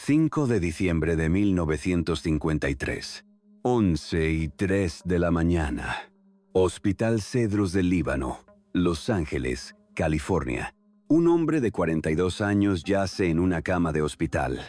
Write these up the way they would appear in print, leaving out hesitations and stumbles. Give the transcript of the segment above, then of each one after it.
5 de diciembre de 1953, 11:03 de la mañana. Hospital Cedros del Líbano, Los Ángeles, California. Un hombre de 42 años yace en una cama de hospital.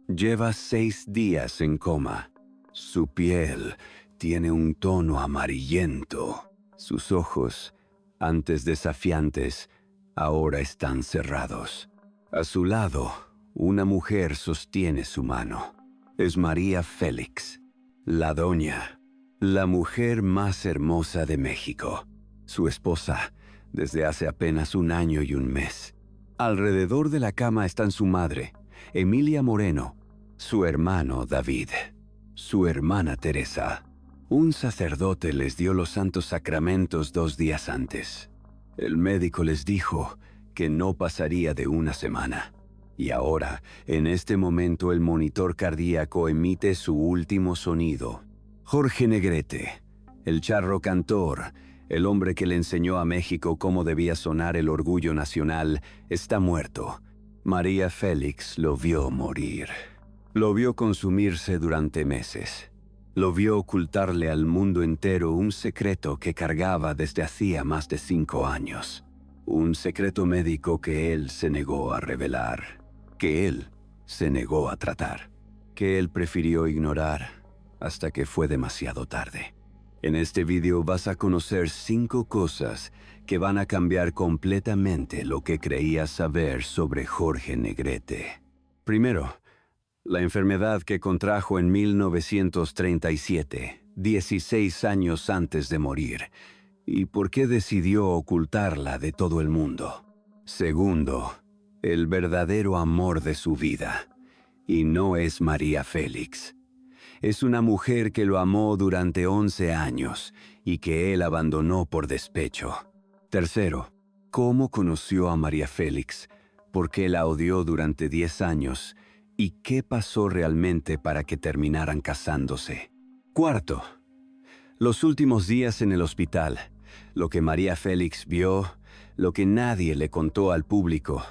Lleva 6 días en coma. Su piel tiene un tono amarillento. Sus ojos, antes desafiantes, ahora están cerrados. A su lado, una mujer sostiene su mano. Es María Félix, la doña, la mujer más hermosa de México. Su esposa, desde hace apenas 1 año y 1 mes. Alrededor de la cama están su madre, Emilia Moreno, su hermano David, su hermana Teresa. Un sacerdote les dio los santos sacramentos 2 días antes. El médico les dijo que no pasaría de 1 semana. Y ahora, en este momento, el monitor cardíaco emite su último sonido. Jorge Negrete, el charro cantor, el hombre que le enseñó a México cómo debía sonar el orgullo nacional, está muerto. María Félix lo vio morir. Lo vio consumirse durante meses. Lo vio ocultarle al mundo entero un secreto que cargaba desde hacía más de 5 años. Un secreto médico que él se negó a revelar, que él se negó a tratar, que él prefirió ignorar hasta que fue demasiado tarde. En este video vas a conocer 5 cosas que van a cambiar completamente lo que creías saber sobre Jorge Negrete. Primero, la enfermedad que contrajo en 1937, 16 años antes de morir, y por qué decidió ocultarla de todo el mundo. Segundo, el verdadero amor de su vida, y no es María Félix. Es una mujer que lo amó durante 11 años y que él abandonó por despecho. Tercero, ¿cómo conoció a María Félix? ¿Por qué la odió durante 10 años? ¿Y qué pasó realmente para que terminaran casándose? Cuarto, los últimos días en el hospital, lo que María Félix vio, lo que nadie le contó al público,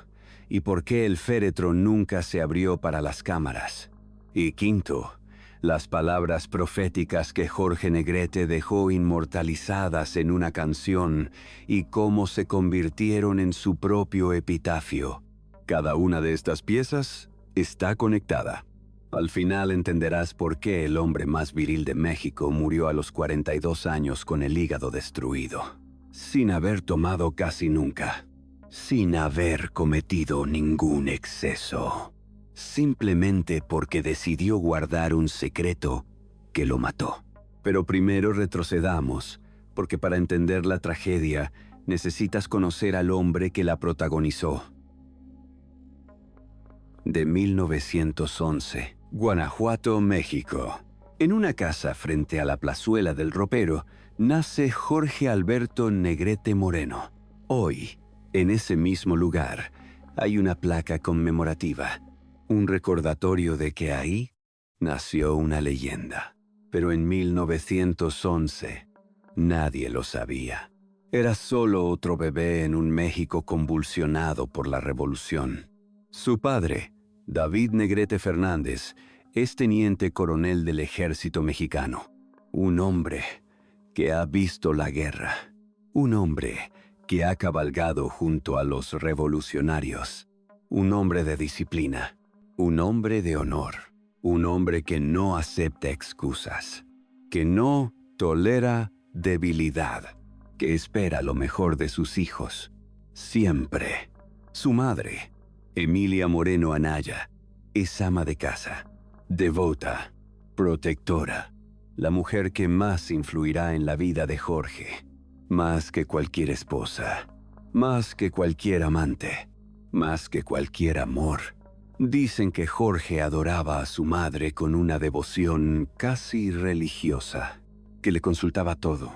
y por qué el féretro nunca se abrió para las cámaras. Y quinto, las palabras proféticas que Jorge Negrete dejó inmortalizadas en una canción y cómo se convirtieron en su propio epitafio. Cada una de estas piezas está conectada. Al final entenderás por qué el hombre más viril de México murió a los 42 años con el hígado destruido, sin haber tomado casi nunca, sin haber cometido ningún exceso, simplemente porque decidió guardar un secreto que lo mató. Pero primero retrocedamos, porque para entender la tragedia necesitas conocer al hombre que la protagonizó. De 1911, Guanajuato, México. En una casa frente a la plazuela del Ropero, nace Jorge Alberto Negrete Moreno. Hoy, en ese mismo lugar, hay una placa conmemorativa, un recordatorio de que ahí nació una leyenda. Pero en 1911, nadie lo sabía. Era solo otro bebé en un México convulsionado por la revolución. Su padre, David Negrete Fernández, es teniente coronel del ejército mexicano. Un hombre que ha visto la guerra. Un hombre que ha cabalgado junto a los revolucionarios. Un hombre de disciplina. Un hombre de honor. Un hombre que no acepta excusas. Que no tolera debilidad. Que espera lo mejor de sus hijos. Siempre. Su madre, Emilia Moreno Anaya, es ama de casa, devota, protectora, la mujer que más influirá en la vida de Jorge, más que cualquier esposa, más que cualquier amante, más que cualquier amor. Dicen que Jorge adoraba a su madre con una devoción casi religiosa, que le consultaba todo,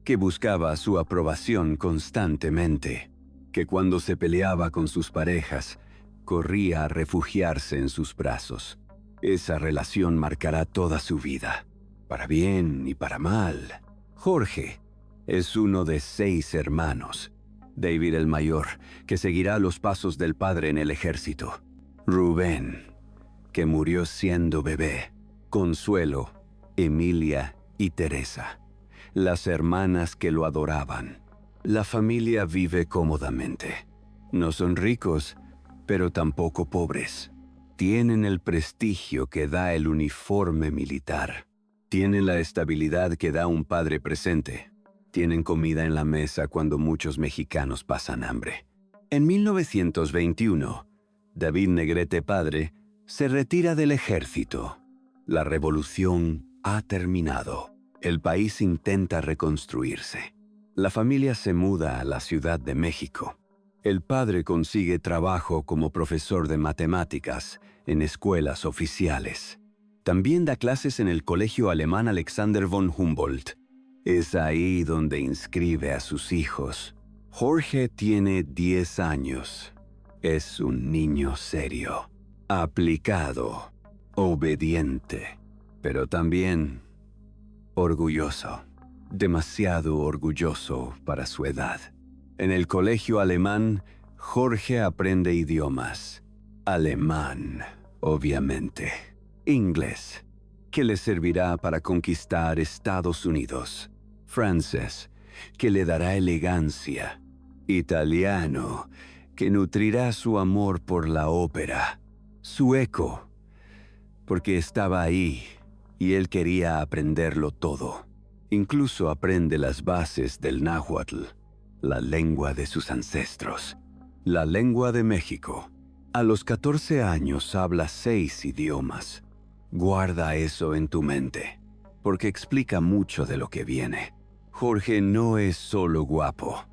que buscaba su aprobación constantemente, que cuando se peleaba con sus parejas, corría a refugiarse en sus brazos. Esa relación marcará toda su vida, para bien y para mal. Jorge es uno de 6 hermanos. David el mayor, que seguirá los pasos del padre en el ejército. Rubén, que murió siendo bebé. Consuelo, Emilia y Teresa, las hermanas que lo adoraban. La familia vive cómodamente. No son ricos, pero tampoco pobres. Tienen el prestigio que da el uniforme militar. Tienen la estabilidad que da un padre presente. Tienen comida en la mesa cuando muchos mexicanos pasan hambre. En 1921, David Negrete padre se retira del ejército. La revolución ha terminado. El país intenta reconstruirse. La familia se muda a la Ciudad de México. El padre consigue trabajo como profesor de matemáticas en escuelas oficiales. También da clases en el colegio alemán Alexander von Humboldt. Es ahí donde inscribe a sus hijos. Jorge tiene 10 años. Es un niño serio, aplicado, obediente, pero también orgulloso. Demasiado orgulloso para su edad. En el colegio alemán, Jorge aprende idiomas. Alemán, obviamente. Inglés, que le servirá para conquistar Estados Unidos. Francés, que le dará elegancia. Italiano, que nutrirá su amor por la ópera. Sueco, porque estaba ahí y él quería aprenderlo todo. Incluso aprende las bases del náhuatl, la lengua de sus ancestros, la lengua de México. A los 14 años habla 6 idiomas. Guarda eso en tu mente, porque explica mucho de lo que viene. Jorge no es solo guapo,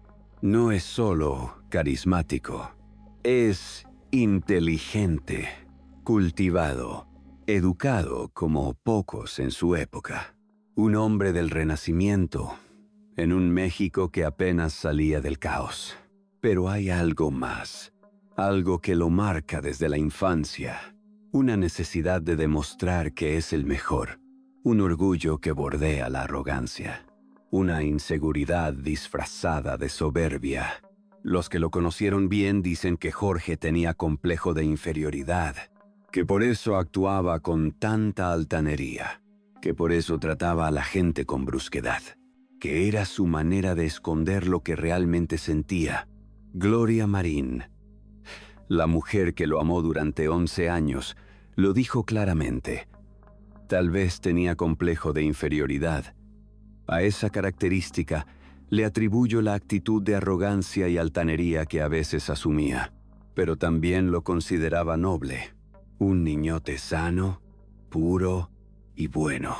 no es solo carismático, es inteligente, cultivado, educado como pocos en su época. Un hombre del Renacimiento, en un México que apenas salía del caos. Pero hay algo más, algo que lo marca desde la infancia. Una necesidad de demostrar que es el mejor. Un orgullo que bordea la arrogancia. Una inseguridad disfrazada de soberbia. Los que lo conocieron bien dicen que Jorge tenía complejo de inferioridad, que por eso actuaba con tanta altanería, que por eso trataba a la gente con brusquedad, que era su manera de esconder lo que realmente sentía. Gloria Marín, la mujer que lo amó durante 11 años, lo dijo claramente. Tal vez tenía complejo de inferioridad. A esa característica le atribuyo la actitud de arrogancia y altanería que a veces asumía, pero también lo consideraba noble. Un niñote sano, puro y bueno,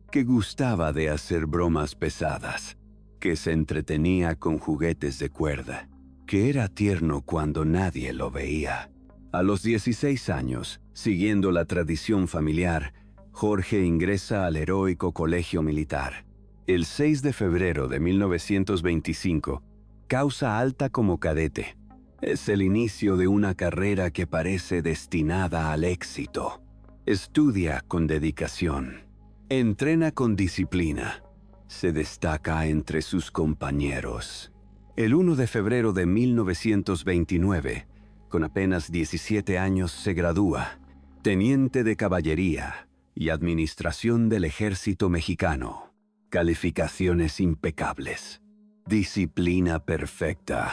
que gustaba de hacer bromas pesadas, que se entretenía con juguetes de cuerda, que era tierno cuando nadie lo veía. A los 16 años, siguiendo la tradición familiar, Jorge ingresa al heroico colegio militar. El 6 de febrero de 1925, causa alta como cadete. Es el inicio de una carrera que parece destinada al éxito. Estudia con dedicación. Entrena con disciplina. Se destaca entre sus compañeros. El 1 de febrero de 1929, con apenas 17 años, se gradúa. Teniente de caballería y administración del ejército mexicano. Calificaciones impecables. Disciplina perfecta.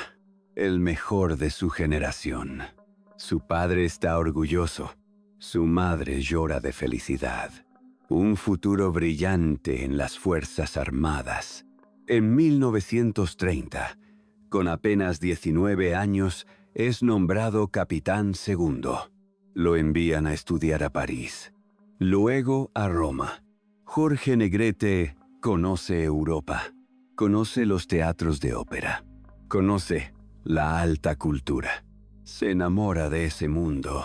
El mejor de su generación. Su padre está orgulloso. Su madre llora de felicidad. Un futuro brillante en las Fuerzas Armadas. En 1930, con apenas 19 años, es nombrado capitán segundo. Lo envían a estudiar a París. Luego a Roma. Jorge Negrete conoce Europa. Conoce los teatros de ópera. Conoce la alta cultura. Se enamora de ese mundo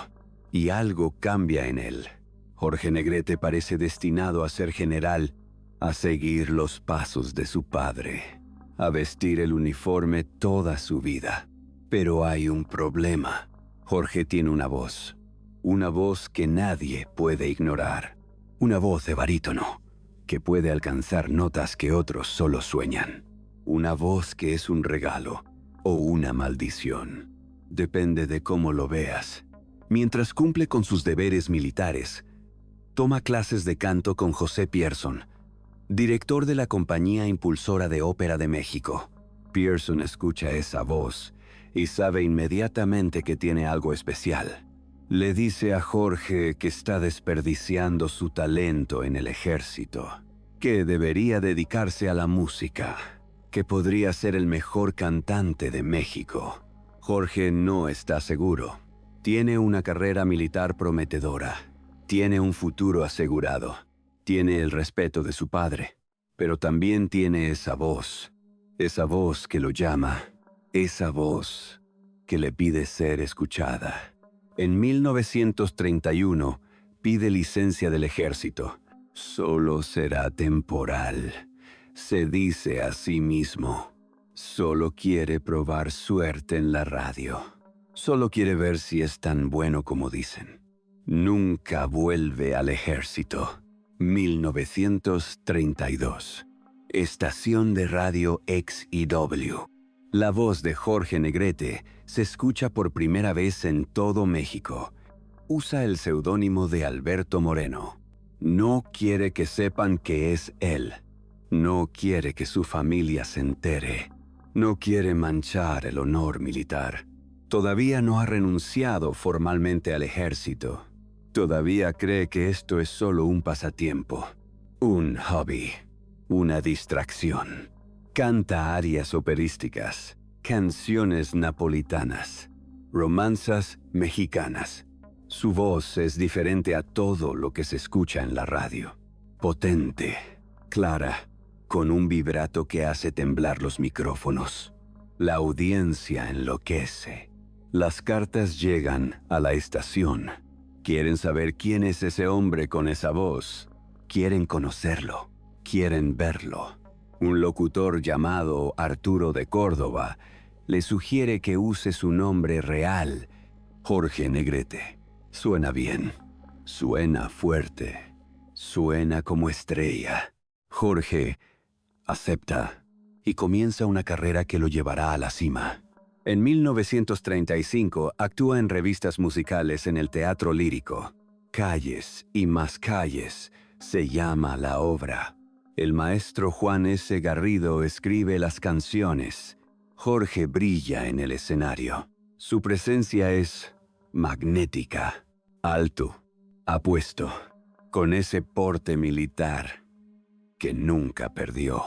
y algo cambia en él. Jorge Negrete parece destinado a ser general, a seguir los pasos de su padre, a vestir el uniforme toda su vida. Pero hay un problema. Jorge tiene una voz que nadie puede ignorar. Una voz de barítono que puede alcanzar notas que otros solo sueñan. Una voz que es un regalo o una maldición. Depende de cómo lo veas. Mientras cumple con sus deberes militares, toma clases de canto con José Pierson, director de la Compañía Impulsora de Ópera de México. Pierson escucha esa voz y sabe inmediatamente que tiene algo especial. Le dice a Jorge que está desperdiciando su talento en el ejército, que debería dedicarse a la música, que podría ser el mejor cantante de México. Jorge no está seguro. Tiene una carrera militar prometedora. Tiene un futuro asegurado. Tiene el respeto de su padre. Pero también tiene esa voz que lo llama, esa voz que le pide ser escuchada. En 1931 pide licencia del ejército. Solo será temporal. Se dice a sí mismo. Solo quiere probar suerte en la radio. Solo quiere ver si es tan bueno como dicen. Nunca vuelve al ejército. 1932. Estación de radio XEW. La voz de Jorge Negrete se escucha por primera vez en todo México. Usa el seudónimo de Alberto Moreno. No quiere que sepan que es él. No quiere que su familia se entere. No quiere manchar el honor militar. Todavía no ha renunciado formalmente al ejército. Todavía cree que esto es solo un pasatiempo, un hobby, una distracción. Canta arias operísticas, canciones napolitanas, romanzas mexicanas. Su voz es diferente a todo lo que se escucha en la radio. Potente, clara, con un vibrato que hace temblar los micrófonos. La audiencia enloquece. Las cartas llegan a la estación. Quieren saber quién es ese hombre con esa voz. Quieren conocerlo. Quieren verlo. Un locutor llamado Arturo de Córdoba le sugiere que use su nombre real, Jorge Negrete. Suena bien. Suena fuerte. Suena como estrella. Jorge acepta y comienza una carrera que lo llevará a la cima. En 1935 actúa en revistas musicales en el Teatro Lírico. Calles y más calles se llama la obra. El maestro Juan S. Garrido escribe las canciones. Jorge brilla en el escenario. Su presencia es magnética, alto, apuesto, con ese porte militar que nunca perdió.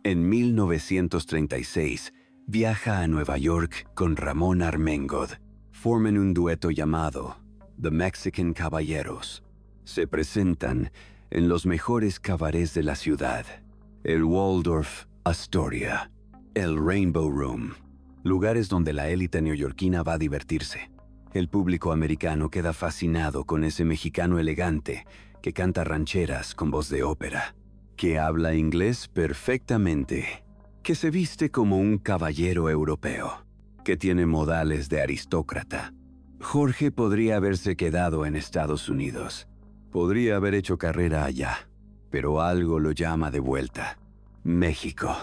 En 1936, viaja a Nueva York con Ramón Armengod. Forman un dueto llamado The Mexican Caballeros. Se presentan en los mejores cabarets de la ciudad. El Waldorf Astoria, el Rainbow Room, lugares donde la élite neoyorquina va a divertirse. El público americano queda fascinado con ese mexicano elegante que canta rancheras con voz de ópera, que habla inglés perfectamente, que se viste como un caballero europeo, que tiene modales de aristócrata. Jorge podría haberse quedado en Estados Unidos. Podría haber hecho carrera allá, pero algo lo llama de vuelta. México,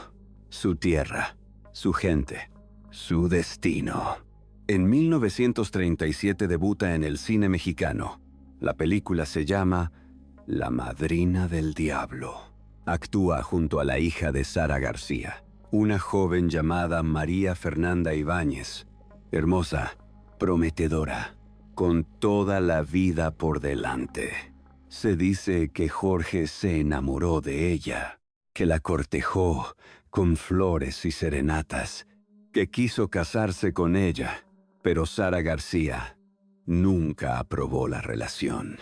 su tierra, su gente, su destino. En 1937 debuta en el cine mexicano. La película se llama La Madrina del Diablo. Actúa junto a la hija de Sara García, una joven llamada María Fernanda Ibáñez, hermosa, prometedora, con toda la vida por delante. Se dice que Jorge se enamoró de ella, que la cortejó con flores y serenatas, que quiso casarse con ella, pero Sara García nunca aprobó la relación.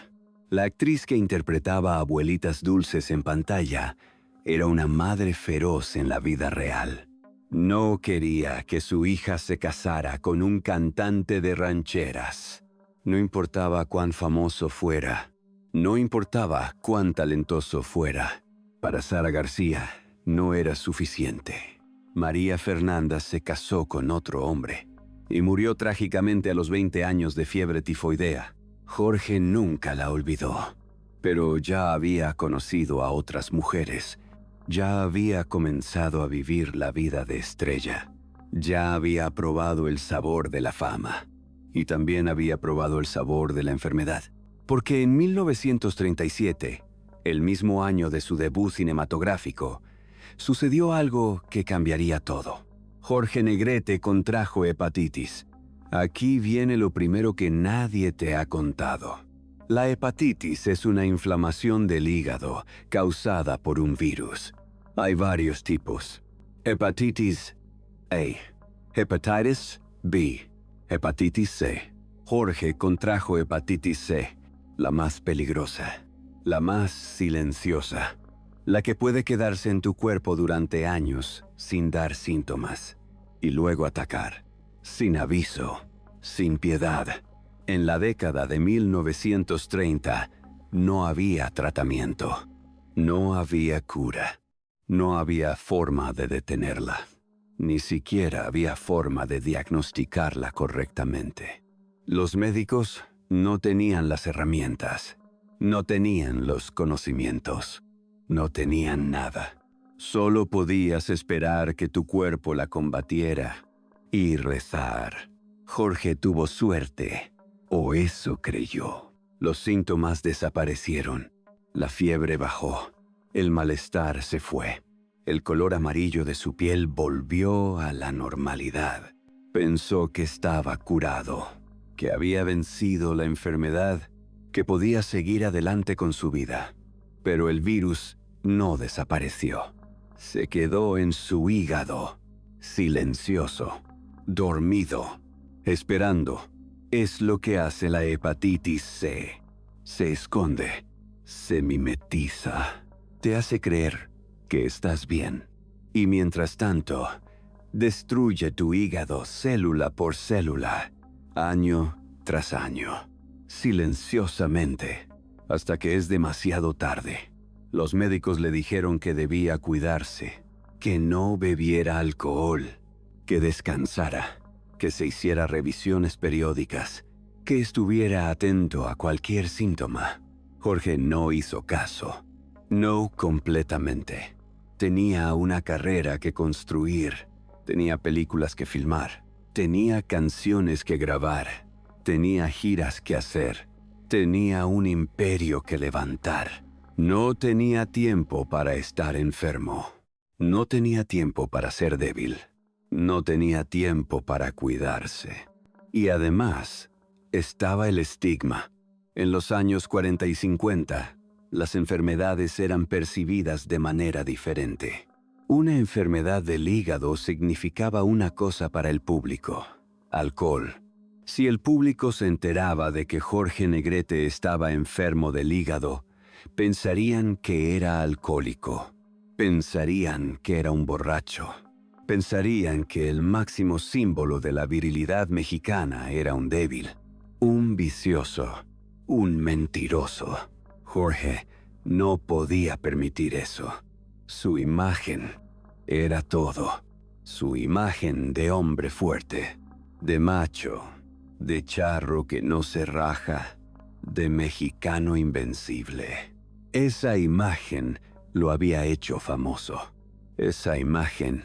La actriz que interpretaba a Abuelitas Dulces en pantalla era una madre feroz en la vida real. No quería que su hija se casara con un cantante de rancheras. No importaba cuán famoso fuera, no importaba cuán talentoso fuera. Para Sara García no era suficiente. María Fernanda se casó con otro hombre y murió trágicamente a los 20 años de fiebre tifoidea. Jorge nunca la olvidó, pero ya había conocido a otras mujeres. Ya había comenzado a vivir la vida de estrella. Ya había probado el sabor de la fama. y también había probado el sabor de la enfermedad. Porque en 1937, el mismo año de su debut cinematográfico, sucedió algo que cambiaría todo. Jorge Negrete contrajo hepatitis. Aquí viene lo primero que nadie te ha contado. La hepatitis es una inflamación del hígado causada por un virus. Hay varios tipos. Hepatitis A, hepatitis B, hepatitis C. Jorge contrajo hepatitis C, la más peligrosa, la más silenciosa, la que puede quedarse en tu cuerpo durante años sin dar síntomas y luego atacar, sin aviso, sin piedad. En la década de 1930 no había tratamiento, no había cura, no había forma de detenerla, ni siquiera había forma de diagnosticarla correctamente. Los médicos no tenían las herramientas, no tenían los conocimientos, no tenían nada. Solo podías esperar que tu cuerpo la combatiera y rezar. Jorge tuvo suerte, o eso creyó. Los síntomas desaparecieron, la fiebre bajó, el malestar se fue. El color amarillo de su piel volvió a la normalidad. Pensó que estaba curado, que había vencido la enfermedad, que podía seguir adelante con su vida. Pero el virus no desapareció. Se quedó en su hígado, silencioso, dormido, esperando. Es lo que hace la hepatitis C. Se esconde, se mimetiza, te hace creer que estás bien. Y mientras tanto, destruye tu hígado célula por célula, año tras año, silenciosamente, hasta que es demasiado tarde. Los médicos le dijeron que debía cuidarse, que no bebiera alcohol, que descansara, que se hiciera revisiones periódicas, que estuviera atento a cualquier síntoma. Jorge no hizo caso. No completamente. Tenía una carrera que construir, tenía películas que filmar, tenía canciones que grabar, tenía giras que hacer, tenía un imperio que levantar. No tenía tiempo para estar enfermo. No tenía tiempo para ser débil. No tenía tiempo para cuidarse. Y además, estaba el estigma. En los años 40 y 50, las enfermedades eran percibidas de manera diferente. Una enfermedad del hígado significaba una cosa para el público: alcohol. Si el público se enteraba de que Jorge Negrete estaba enfermo del hígado, pensarían que era alcohólico. Pensarían que era un borracho. Pensarían que el máximo símbolo de la virilidad mexicana era un débil, un vicioso, un mentiroso. Jorge no podía permitir eso. Su imagen era todo. Su imagen de hombre fuerte, de macho, de charro que no se raja, de mexicano invencible. Esa imagen lo había hecho famoso. Esa imagen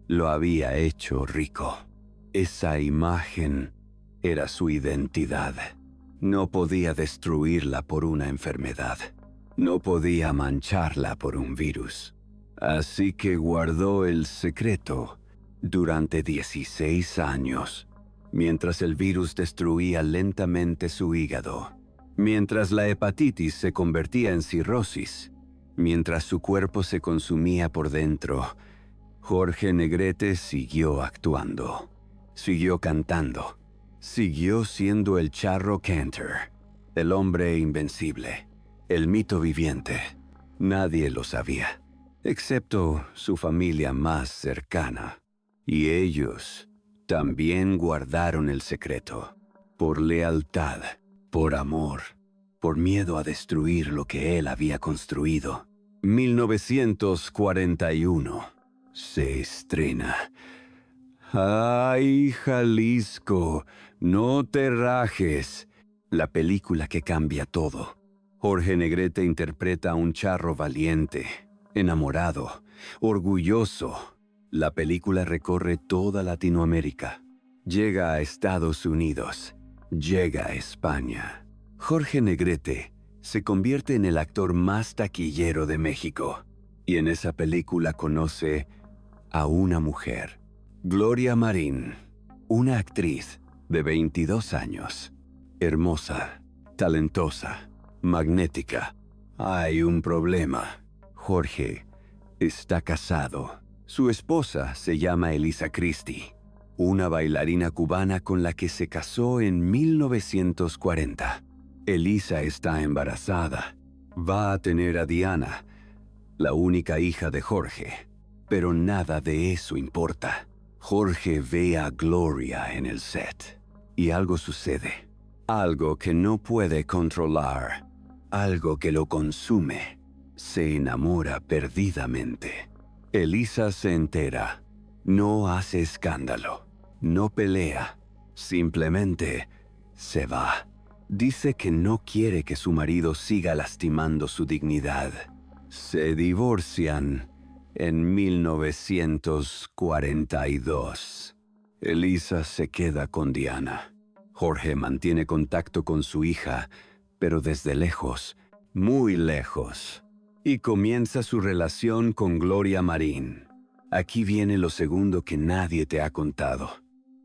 lo había hecho rico. Esa imagen era su identidad. No podía destruirla por una enfermedad. No podía mancharla por un virus. Así que guardó el secreto durante 16 años, mientras el virus destruía lentamente su hígado, mientras la hepatitis se convertía en cirrosis, mientras su cuerpo se consumía por dentro. Jorge Negrete siguió actuando, siguió cantando, siguió siendo el charro Cantor, el hombre invencible, el mito viviente. Nadie lo sabía, excepto su familia más cercana. Y ellos también guardaron el secreto, por lealtad, por amor, por miedo a destruir lo que él había construido. 1941 se estrena. ¡Ay, Jalisco! ¡No te rajes! La película que cambia todo. Jorge Negrete interpreta a un charro valiente, enamorado, orgulloso. La película recorre toda Latinoamérica. Llega a Estados Unidos llega a España. Jorge Negrete se convierte en el actor más taquillero de México. Y en esa película conoce a una mujer, Gloria Marín, una actriz de 22 años, hermosa, talentosa, magnética. Hay un problema. Jorge está casado. Su esposa se llama Elisa Christie, una bailarina cubana con la que se casó en 1940. Elisa está embarazada. Va a tener a Diana, la única hija de Jorge. Pero nada de eso importa. Jorge ve a Gloria en el set. Y algo sucede. Algo que no puede controlar. Algo que lo consume. Se enamora perdidamente. Elisa se entera. No hace escándalo. No pelea. Simplemente se va. Dice que no quiere que su marido siga lastimando su dignidad. Se divorcian en 1942. Elisa se queda con Diana. Jorge mantiene contacto con su hija, pero desde lejos, muy lejos. Y comienza su relación con Gloria Marín. Aquí viene lo segundo que nadie te ha contado.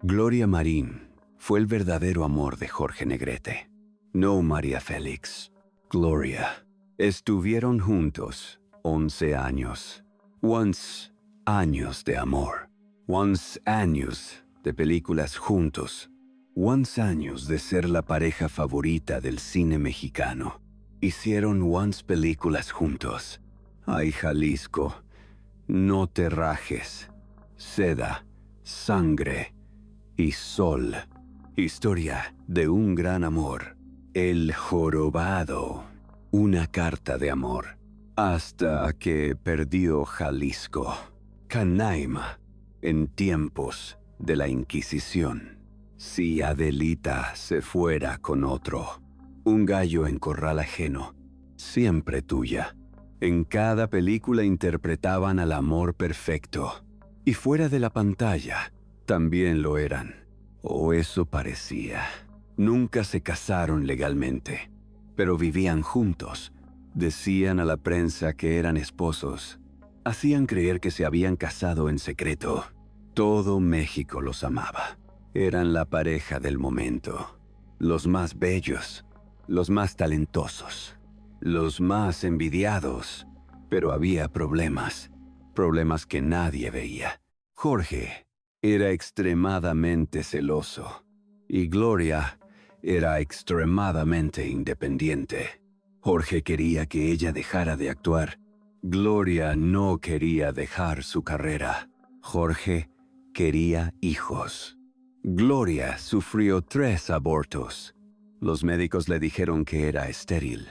Gloria Marín fue el verdadero amor de Jorge Negrete. No María Félix. Gloria. Estuvieron juntos 11 años. Once años de amor. Once años de películas juntos. Once años de ser la pareja favorita del cine mexicano. Hicieron once películas juntos. Ay, Jalisco, no te rajes. Seda, sangre y sol. Historia de un gran amor. El jorobado. Una carta de amor. Hasta que perdió Jalisco. Canaima. En tiempos de la Inquisición. Si Adelita se fuera con otro. Un gallo en corral ajeno. Siempre tuya. En cada película interpretaban al amor perfecto. Y fuera de la pantalla, también lo eran. O eso parecía. Nunca se casaron legalmente, pero vivían juntos. Decían a la prensa que eran esposos. Hacían creer que se habían casado en secreto. Todo México los amaba. Eran la pareja del momento. Los más bellos, los más talentosos, los más envidiados. Pero había problemas. Problemas que nadie veía. Jorge era extremadamente celoso. Y Gloria era extremadamente independiente. Jorge quería que ella dejara de actuar. Gloria no quería dejar su carrera. Jorge quería hijos. Gloria sufrió 3 abortos. Los médicos le dijeron que era estéril.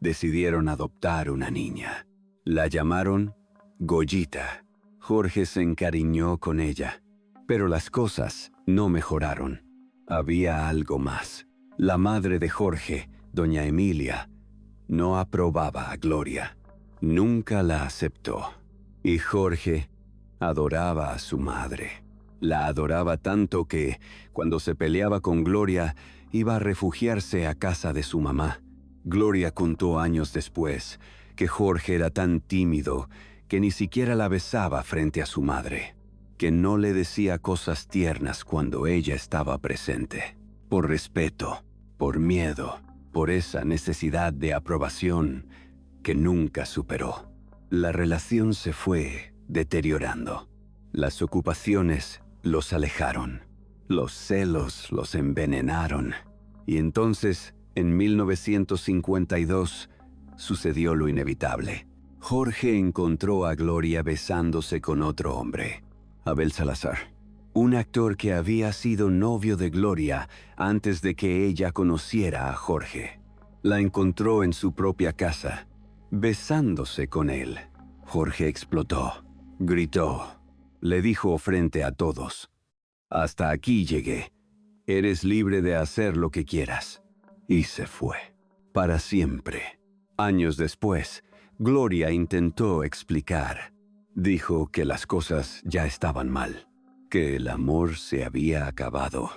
Decidieron adoptar una niña. La llamaron Goyita. Jorge se encariñó con ella. Pero las cosas no mejoraron. Había algo más. La madre de Jorge, doña Emilia, no aprobaba a Gloria. Nunca la aceptó. Y Jorge adoraba a su madre. La adoraba tanto que, cuando se peleaba con Gloria, iba a refugiarse a casa de su mamá. Gloria contó años después que Jorge era tan tímido que ni siquiera la besaba frente a su madre, que no le decía cosas tiernas cuando ella estaba presente. Por respeto, por miedo, por esa necesidad de aprobación que nunca superó. La relación se fue deteriorando. Las ocupaciones los alejaron. Los celos los envenenaron. Y entonces, en 1952, sucedió lo inevitable. Jorge encontró a Gloria besándose con otro hombre, Abel Salazar, un actor que había sido novio de Gloria antes de que ella conociera a Jorge. La encontró en su propia casa, besándose con él. Jorge explotó, gritó, le dijo frente a todos: «Hasta aquí llegué. Eres libre de hacer lo que quieras». Y se fue, para siempre. Años después, Gloria intentó explicar. Dijo que las cosas ya estaban mal, que el amor se había acabado,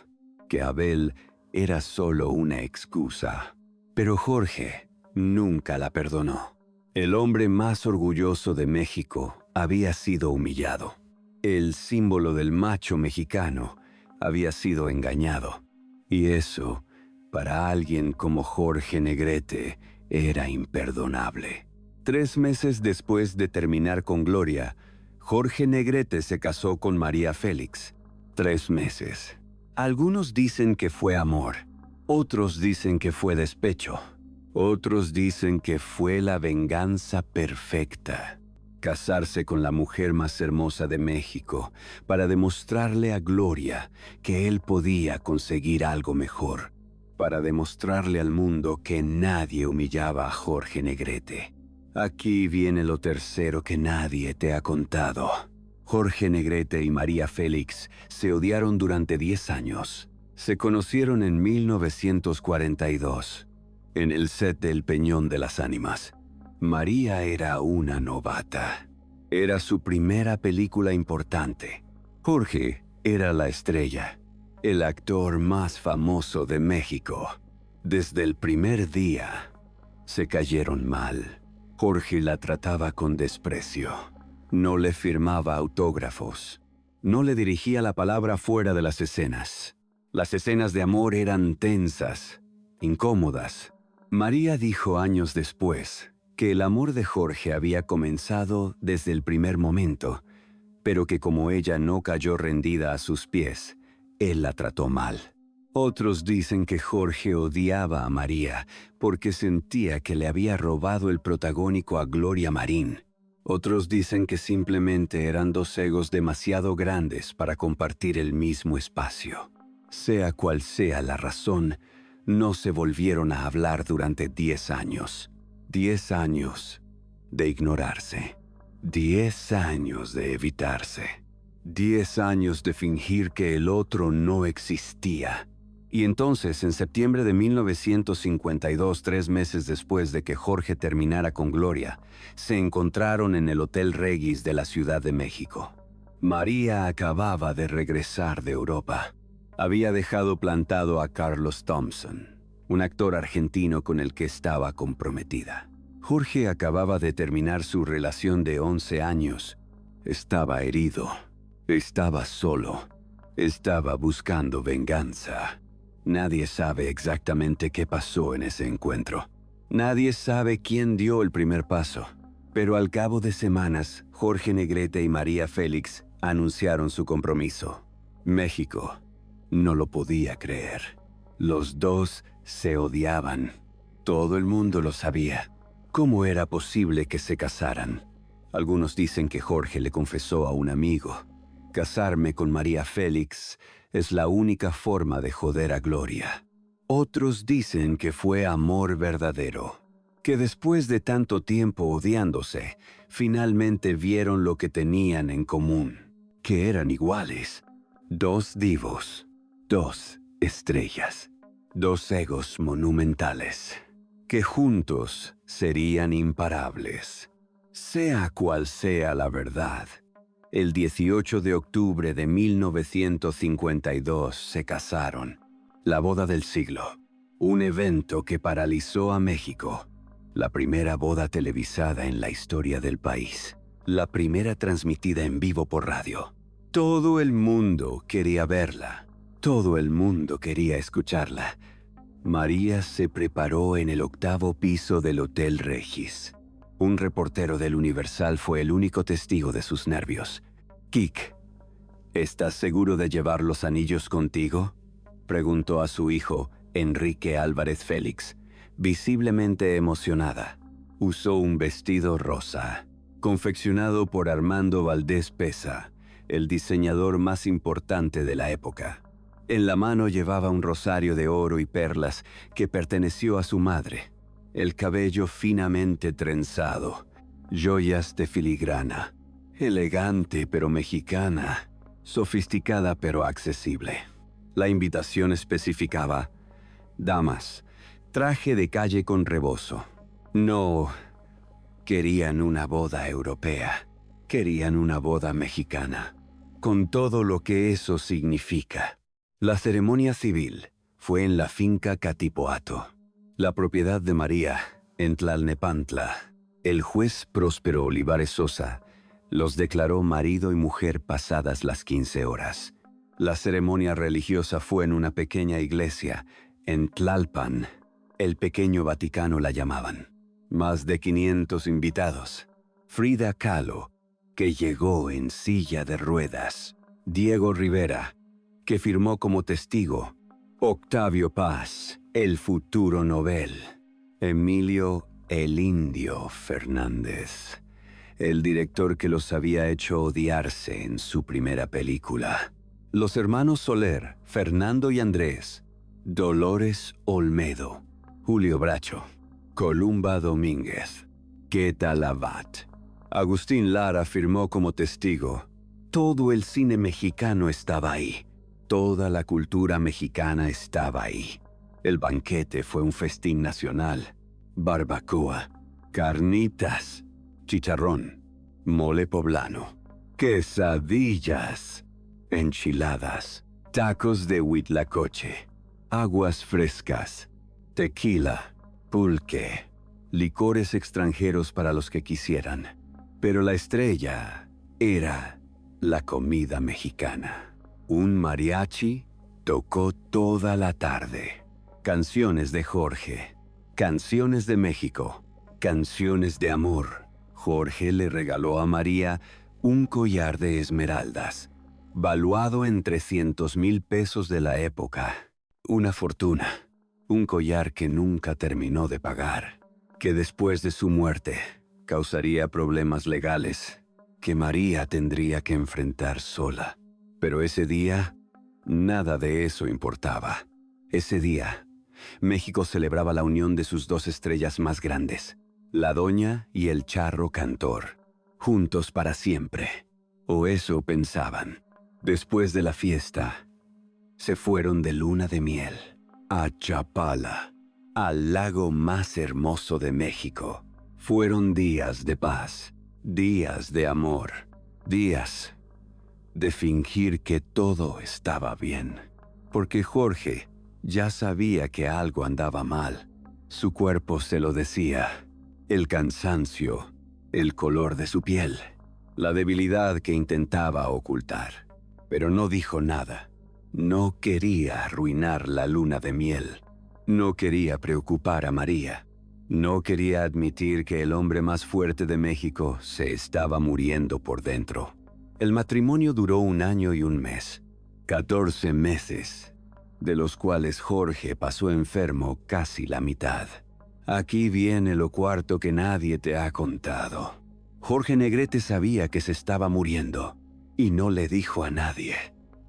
que Abel era solo una excusa. Pero Jorge nunca la perdonó. El hombre más orgulloso de México había sido humillado. El símbolo del macho mexicano había sido engañado. Y eso, para alguien como Jorge Negrete, era imperdonable. 3 meses después de terminar con Gloria, Jorge Negrete se casó con María Félix. 3 meses. Algunos dicen que fue amor, otros dicen que fue despecho, otros dicen que fue la venganza perfecta. Casarse con la mujer más hermosa de México para demostrarle a Gloria que él podía conseguir algo mejor, para demostrarle al mundo que nadie humillaba a Jorge Negrete. Aquí viene lo tercero que nadie te ha contado. Jorge Negrete y María Félix se odiaron durante 10 años. Se conocieron en 1942, en el set del Peñón de las Ánimas. María era una novata. Era su primera película importante. Jorge era la estrella, el actor más famoso de México. Desde el primer día, se cayeron mal. Jorge la trataba con desprecio. No le firmaba autógrafos. No le dirigía la palabra fuera de las escenas. Las escenas de amor eran tensas, incómodas. María dijo años después que el amor de Jorge había comenzado desde el primer momento, pero que como ella no cayó rendida a sus pies, él la trató mal. Otros dicen que Jorge odiaba a María porque sentía que le había robado el protagónico a Gloria Marín. Otros dicen que simplemente eran dos egos demasiado grandes para compartir el mismo espacio. Sea cual sea la razón, no se volvieron a hablar durante 10 años. 10 años de ignorarse. 10 años de evitarse. 10 años de fingir que el otro no existía. Y entonces, en septiembre de 1952, 3 meses después de que Jorge terminara con Gloria, se encontraron en el Hotel Regis de la Ciudad de México. María acababa de regresar de Europa. Había dejado plantado a Carlos Thompson, un actor argentino con el que estaba comprometida. Jorge acababa de terminar su relación de 11 años. Estaba herido. Estaba solo. Estaba buscando venganza. Nadie sabe exactamente qué pasó en ese encuentro. Nadie sabe quién dio el primer paso. Pero al cabo de semanas, Jorge Negrete y María Félix anunciaron su compromiso. México no lo podía creer. Los dos se odiaban. Todo el mundo lo sabía. ¿Cómo era posible que se casaran? Algunos dicen que Jorge le confesó a un amigo: casarme con María Félix es la única forma de joder a Gloria. Otros dicen que fue amor verdadero, que después de tanto tiempo odiándose, finalmente vieron lo que tenían en común, que eran iguales. 2 divos, 2 estrellas, 2 egos monumentales, que juntos serían imparables. Sea cual sea la verdad, el 18 de octubre de 1952 se casaron. La boda del siglo. Un evento que paralizó a México. La primera boda televisada en la historia del país. La primera transmitida en vivo por radio. Todo el mundo quería verla. Todo el mundo quería escucharla. María se preparó en el 8º piso del Hotel Regis. Un reportero del Universal fue el único testigo de sus nervios. «Kik, ¿estás seguro de llevar los anillos contigo?», preguntó a su hijo, Enrique Álvarez Félix, visiblemente emocionada. Usó un vestido rosa, confeccionado por Armando Valdés Pesa, el diseñador más importante de la época. En la mano llevaba un rosario de oro y perlas que perteneció a su madre. El cabello finamente trenzado, joyas de filigrana, elegante pero mexicana, sofisticada pero accesible. La invitación especificaba: damas, traje de calle con rebozo. No querían una boda europea, querían una boda mexicana, con todo lo que eso significa. La ceremonia civil Fue en la finca Catipoato, la propiedad de María, en Tlalnepantla. El juez Próspero Olivares Sosa los declaró marido y mujer pasadas las 15 horas. La ceremonia religiosa fue en una pequeña iglesia, en Tlalpan. El pequeño Vaticano la llamaban. Más de 500 invitados. Frida Kahlo, que llegó en silla de ruedas. Diego Rivera, que firmó como testigo. Octavio Paz, el futuro Nobel. Emilio "el Indio" Fernández, el director que los había hecho odiarse en su primera película. Los hermanos Soler, Fernando y Andrés. Dolores Olmedo, Julio Bracho, Columba Domínguez, Queta Lavat. Agustín Lara firmó como testigo. Todo el cine mexicano estaba ahí. Toda la cultura mexicana estaba ahí. El banquete fue un festín nacional. Barbacoa, carnitas, chicharrón, mole poblano, quesadillas, enchiladas, tacos de huitlacoche, aguas frescas, tequila, pulque, licores extranjeros para los que quisieran. Pero la estrella era la comida mexicana. Un mariachi tocó toda la tarde. Canciones de Jorge, canciones de México, canciones de amor. Jorge le regaló a María un collar de esmeraldas, valuado en 300,000 pesos de la época. Una fortuna. Un collar que nunca terminó de pagar, que después de su muerte causaría problemas legales que María tendría que enfrentar sola. Pero ese día, nada de eso importaba. Ese día, México celebraba la unión de sus dos estrellas más grandes, la Doña y el Charro Cantor, juntos para siempre. O eso pensaban. Después de la fiesta, se fueron de luna de miel a Chapala, al lago más hermoso de México. Fueron días de paz, días de amor, días de fingir que todo estaba bien. Porque Jorge ya sabía que algo andaba mal. Su cuerpo se lo decía. El cansancio, el color de su piel, la debilidad que intentaba ocultar. Pero no dijo nada. No quería arruinar la luna de miel. No quería preocupar a María. No quería admitir que el hombre más fuerte de México se estaba muriendo por dentro. El matrimonio duró 1 año y 1 mes. 14 meses, de los cuales Jorge pasó enfermo casi la mitad. Aquí viene lo cuarto que nadie te ha contado. Jorge Negrete sabía que se estaba muriendo y no le dijo a nadie.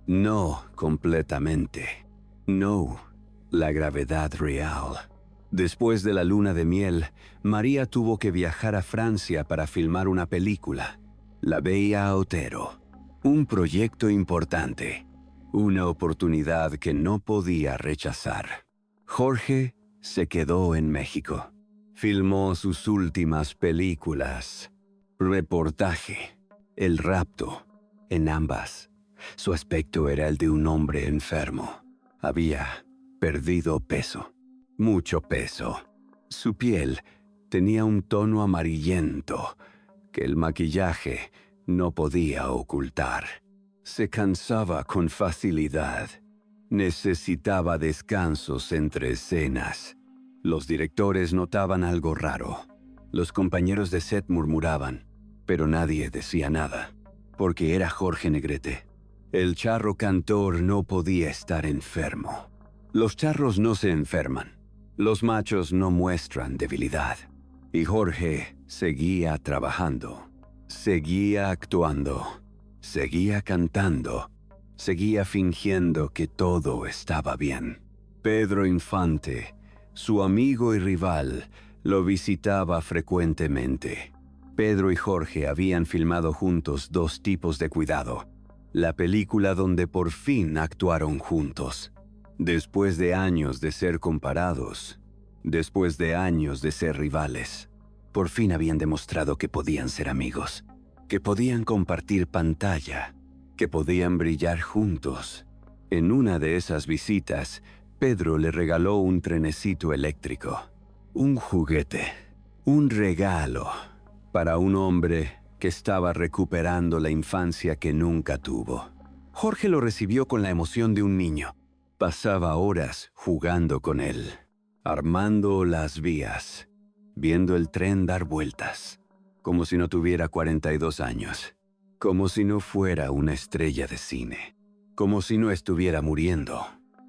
No completamente. No, la gravedad real. Después de la luna de miel, María tuvo que viajar a Francia para filmar una película, La Bella Otero. Un proyecto importante, una oportunidad que no podía rechazar. Jorge se quedó en México. Filmó sus últimas películas. Reportaje, El rapto. En ambas, su aspecto era el de un hombre enfermo. Había perdido peso. Mucho peso. Su piel tenía un tono amarillento que el maquillaje no podía ocultar. Se cansaba con facilidad. Necesitaba descansos entre escenas. Los directores notaban algo raro. Los compañeros de set murmuraban, pero nadie decía nada, porque era Jorge Negrete. El Charro Cantor no podía estar enfermo. Los charros no se enferman. Los machos no muestran debilidad. Y Jorge seguía trabajando, seguía actuando, seguía cantando, seguía fingiendo que todo estaba bien. Pedro Infante, su amigo y rival, lo visitaba frecuentemente. Pedro y Jorge habían filmado juntos 2 tipos de cuidado, la película donde por fin actuaron juntos. Después de años de ser comparados, después de años de ser rivales, por fin habían demostrado que podían ser amigos, que podían compartir pantalla, que podían brillar juntos. En una de esas visitas, Pedro le regaló un trenecito eléctrico, un juguete, un regalo para un hombre que estaba recuperando la infancia que nunca tuvo. Jorge lo recibió con la emoción de un niño. Pasaba horas jugando con él, armando las vías, viendo el tren dar vueltas, como si no tuviera 42 años, como si no fuera una estrella de cine, como si no estuviera muriendo.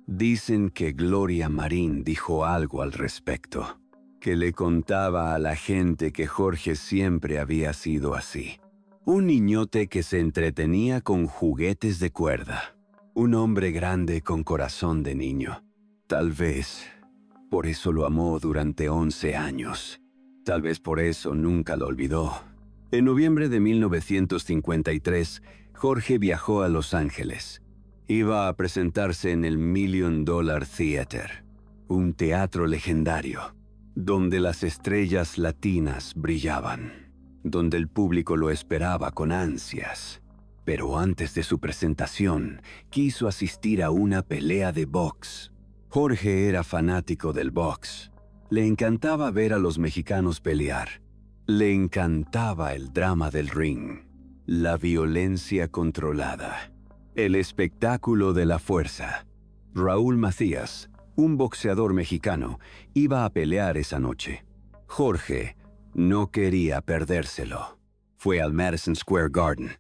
Dicen que Gloria Marín dijo algo al respecto, que le contaba a la gente que Jorge siempre había sido así. Un niñote que se entretenía con juguetes de cuerda. Un hombre grande con corazón de niño. Tal vez por eso lo amó durante 11 años. Tal vez por eso nunca lo olvidó. En noviembre de 1953, Jorge viajó a Los Ángeles. Iba a presentarse en el $1 Million Theater, un teatro legendario, donde las estrellas latinas brillaban, donde el público lo esperaba con ansias. Pero antes de su presentación, quiso asistir a una pelea de box. Jorge era fanático del box. Le encantaba ver a los mexicanos pelear. Le encantaba el drama del ring, la violencia controlada, el espectáculo de la fuerza. Raúl Macías, un boxeador mexicano, iba a pelear esa noche. Jorge no quería perdérselo. Fue al Madison Square Garden.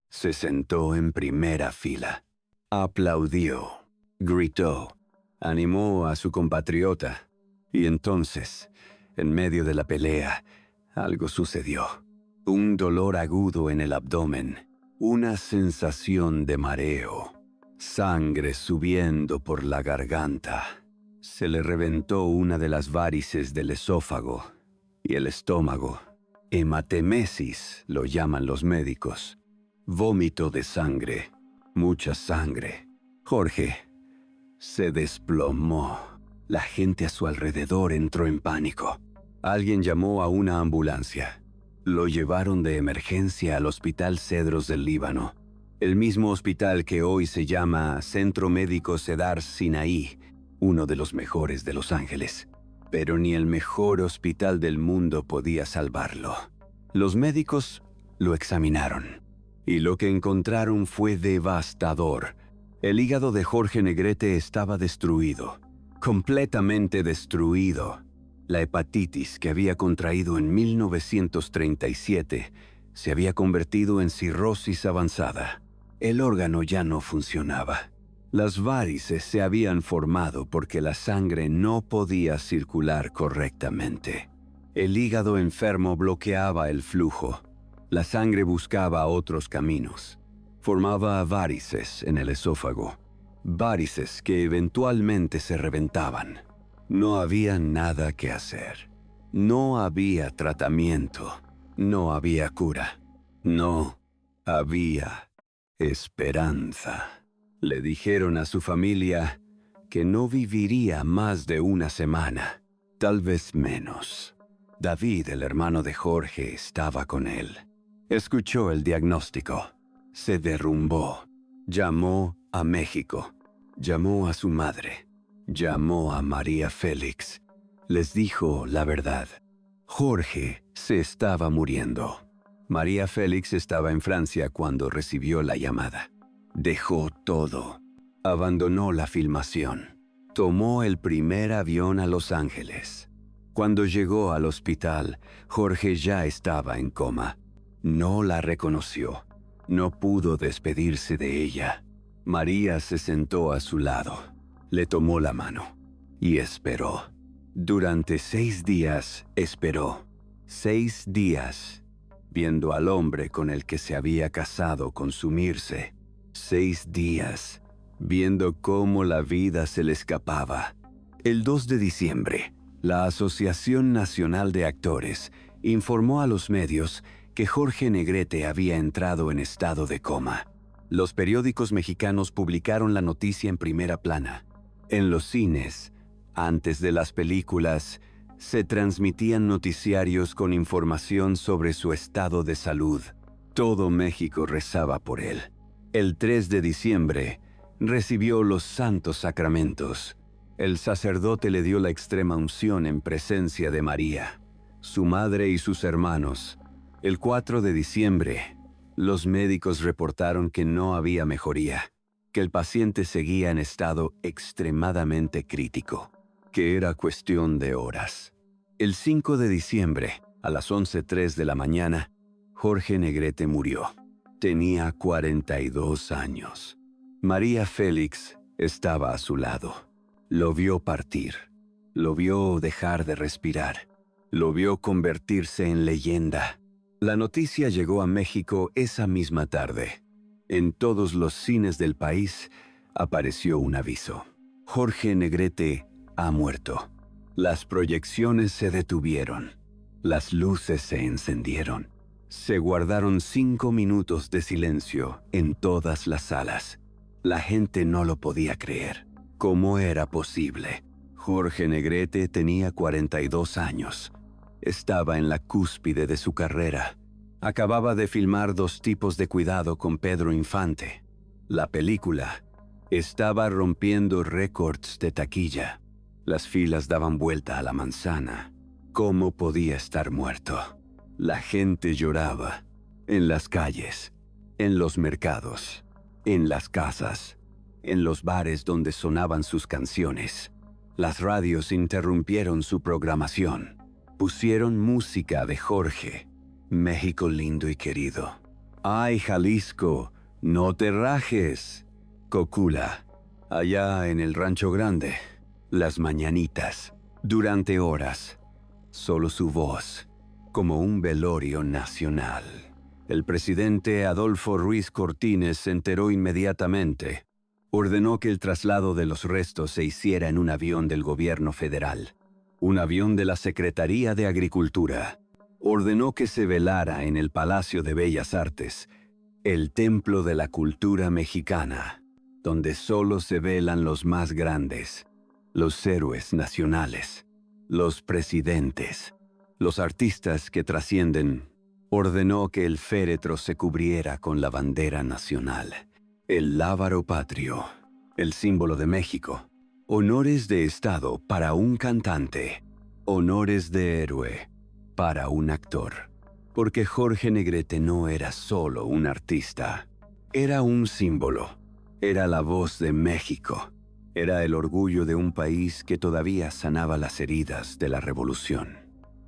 Se sentó en primera fila. Aplaudió, gritó, animó a su compatriota. Y entonces, en medio de la pelea, algo sucedió. Un dolor agudo en el abdomen, una sensación de mareo, sangre subiendo por la garganta. Se le reventó una de las varices del esófago y el estómago. Hematemesis lo llaman los médicos. Vómito de sangre, mucha sangre. Jorge se desplomó. La gente a su alrededor entró en pánico. Alguien llamó a una ambulancia. Lo llevaron de emergencia al Hospital Cedros del Líbano, el mismo hospital que hoy se llama Centro Médico Cedar Sinaí, uno de los mejores de Los Ángeles. Pero ni el mejor hospital del mundo podía salvarlo. Los médicos lo examinaron. Y lo que encontraron fue devastador. El hígado de Jorge Negrete estaba destruido, completamente destruido. La hepatitis que había contraído en 1937 se había convertido en cirrosis avanzada. El órgano ya no funcionaba. Las varices se habían formado porque la sangre no podía circular correctamente. El hígado enfermo bloqueaba el flujo. La sangre buscaba otros caminos. Formaba varices en el esófago. Varices que eventualmente se reventaban. No había nada que hacer. No había tratamiento. No había cura. No había esperanza. Le dijeron a su familia que no viviría más de una semana, tal vez menos. David, el hermano de Jorge, estaba con él. Escuchó el diagnóstico. Se derrumbó. Llamó a México. Llamó a su madre. Llamó a María Félix. Les dijo la verdad. Jorge se estaba muriendo. María Félix estaba en Francia cuando recibió la llamada. Dejó todo. Abandonó la filmación. Tomó el primer avión a Los Ángeles. Cuando llegó al hospital, Jorge ya estaba en coma. No la reconoció. No pudo despedirse de ella. María se sentó a su lado. Le tomó la mano y esperó. Durante 6 días esperó. 6 días, viendo al hombre con el que se había casado consumirse. 6 días, viendo cómo la vida se le escapaba. El 2 de diciembre, la Asociación Nacional de Actores informó a los medios que Jorge Negrete había entrado en estado de coma. Los periódicos mexicanos publicaron la noticia en primera plana. En los cines, antes de las películas, se transmitían noticiarios con información sobre su estado de salud. Todo México rezaba por él. El 3 de diciembre, recibió los santos sacramentos. El sacerdote le dio la extrema unción en presencia de María, su madre y sus hermanos. El 4 de diciembre, los médicos reportaron que no había mejoría, que el paciente seguía en estado extremadamente crítico, que era cuestión de horas. El 5 de diciembre, a las 11:03 de la mañana, Jorge Negrete murió. Tenía 42 años. María Félix estaba a su lado. Lo vio partir. Lo vio dejar de respirar. Lo vio convertirse en leyenda. La noticia llegó a México esa misma tarde. En todos los cines del país apareció un aviso. Jorge Negrete ha muerto. Las proyecciones se detuvieron. Las luces se encendieron. Se guardaron 5 minutos de silencio en todas las salas. La gente no lo podía creer. ¿Cómo era posible? Jorge Negrete tenía 42 años. Estaba en la cúspide de su carrera. Acababa de filmar 2 tipos de cuidado con Pedro Infante. La película estaba rompiendo récords de taquilla. Las filas daban vuelta a la manzana. ¿Cómo podía estar muerto? La gente lloraba. En las calles, en los mercados, en las casas, en los bares donde sonaban sus canciones. Las radios interrumpieron su programación. Pusieron música de Jorge. México lindo y querido. ¡Ay, Jalisco! ¡No te rajes! Cocula. Allá en el Rancho Grande. Las mañanitas. Durante horas. Solo su voz. Como un velorio nacional. El presidente Adolfo Ruiz Cortines se enteró inmediatamente. Ordenó que el traslado de los restos se hiciera en un avión del gobierno federal. Un avión de la Secretaría de Agricultura. Ordenó que se velara en el Palacio de Bellas Artes, el templo de la cultura mexicana, donde solo se velan los más grandes, los héroes nacionales, los presidentes, los artistas que trascienden. Ordenó que el féretro se cubriera con la bandera nacional, el lábaro patrio, el símbolo de México. Honores de Estado para un cantante, honores de héroe para un actor. Porque Jorge Negrete no era solo un artista, era un símbolo, era la voz de México, era el orgullo de un país que todavía sanaba las heridas de la revolución.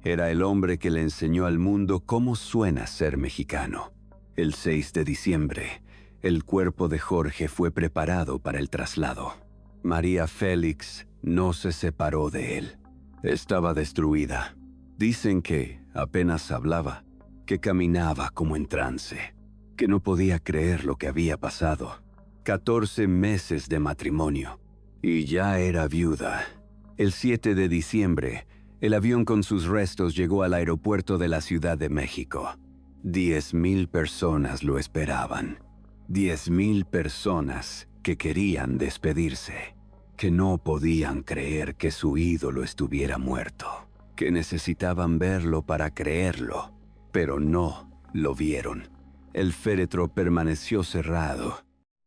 Era el hombre que le enseñó al mundo cómo suena ser mexicano. El 6 de diciembre, el cuerpo de Jorge fue preparado para el traslado. María Félix no se separó de él. Estaba destruida. Dicen que apenas hablaba, que caminaba como en trance, que no podía creer lo que había pasado. 14 meses de matrimonio y ya era viuda. El 7 de diciembre, el avión con sus restos llegó al aeropuerto de la Ciudad de México. 10,000 personas lo esperaban. 10,000 personas que querían despedirse, que no podían creer que su ídolo estuviera muerto, que necesitaban verlo para creerlo, pero no lo vieron. El féretro permaneció cerrado.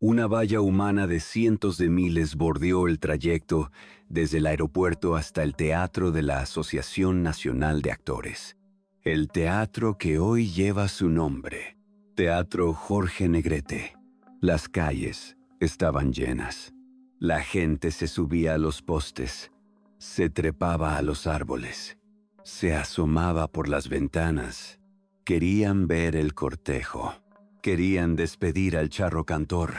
Una valla humana de cientos de miles bordeó el trayecto desde el aeropuerto hasta el teatro de la Asociación Nacional de Actores. El teatro que hoy lleva su nombre, Teatro Jorge Negrete. Las calles estaban llenas. La gente se subía a los postes, se trepaba a los árboles, se asomaba por las ventanas. Querían ver el cortejo. Querían despedir al charro cantor.